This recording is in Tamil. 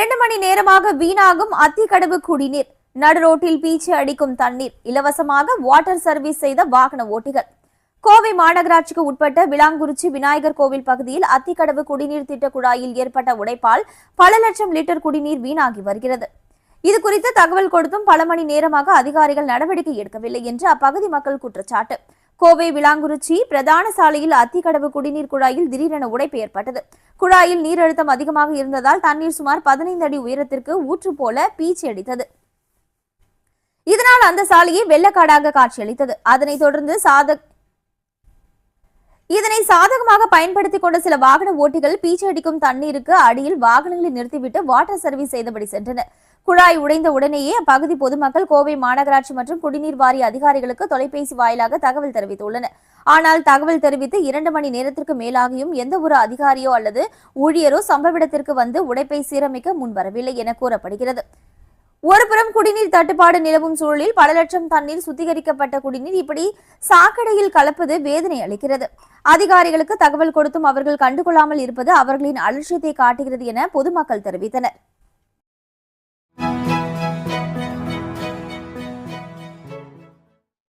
2 மணி நேரமாக வீணாகும் அத்திக்கடவு குடிநீர், நடுரோட்டில் பீச்சு அடிக்கும் தண்ணீர், இலவசமாக வாட்டர் சர்வீஸ் செய்த வாகன ஓட்டிகள். கோவை மாநகராட்சிக்கு உட்பட்ட விளாங்குறிச்சி விநாயகர் கோவில் பகுதியில் அத்திக்கடவு குடிநீர் திட்ட குழாயில் ஏற்பட்ட உடைப்பால் பல லட்சம் லிட்டர் குடிநீர் வீணாகி வருகிறது. இதுகுறித்து தகவல் கொடுத்தும் பல மணி நேரமாக அதிகாரிகள் நடவடிக்கை எடுக்கவில்லை என்று அப்பகுதி மக்கள் குற்றச்சாட்டு. கோவை விளாங்குறிச்சி பிரதான சாலையில் அத்திக்கடவு குடிநீர் குழாயில் திடீரென உடைப்பு ஏற்பட்டது. குழாயில் நீர் அழுத்தம் அதிகமாக இருந்ததால் தண்ணீர் சுமார் 15 அடி உயரத்திற்கு ஊற்று போல பீச்சி அடித்தது. இதனால் அந்த சாலையை வெள்ளக்காடாக காட்சியளித்தது. அதனைத் தொடர்ந்து இதனை சாதகமாக பயன்படுத்திக் கொண்ட சில வாகன ஓட்டிகள் பீச்சி அடிக்கும் தண்ணீருக்கு அடியில் வாகனங்களை நிறுத்திவிட்டு வாட்டர் சர்வீஸ் செய்தபடி சென்றனர். குழாய் உடைந்த உடனேயே அப்பகுதி பொதுமக்கள் கோவை மாநகராட்சி மற்றும் குடிநீர் வாரிய அதிகாரிகளுக்கு தொலைபேசி வாயிலாக தகவல் தெரிவித்துள்ளனர். ஆனால் தகவல் தெரிவித்து 2 மணி நேரத்திற்கு மேலாகியும் எந்த ஒரு அதிகாரியோ அல்லது ஊழியரோ சம்பவ இடத்திற்கு வந்து உடைப்பை சீரமைக்க முன்வரவில்லை என கூறப்படுகிறது. ஒருபுறம் குடிநீர் தட்டுப்பாடு நிலவும் சூழலில் பல லட்சம் தண்ணீர் சுத்திகரிக்கப்பட்ட குடிநீர் இப்படி சாக்கடையில் கலப்பது வேதனை அளிக்கிறது. அதிகாரிகளுக்கு தகவல் கொடுத்தும் அவர்கள் கண்டுகொள்ளாமல் இருப்பது அவர்களின் அலட்சியத்தை காட்டுகிறது என பொதுமக்கள் தெரிவித்தனர்.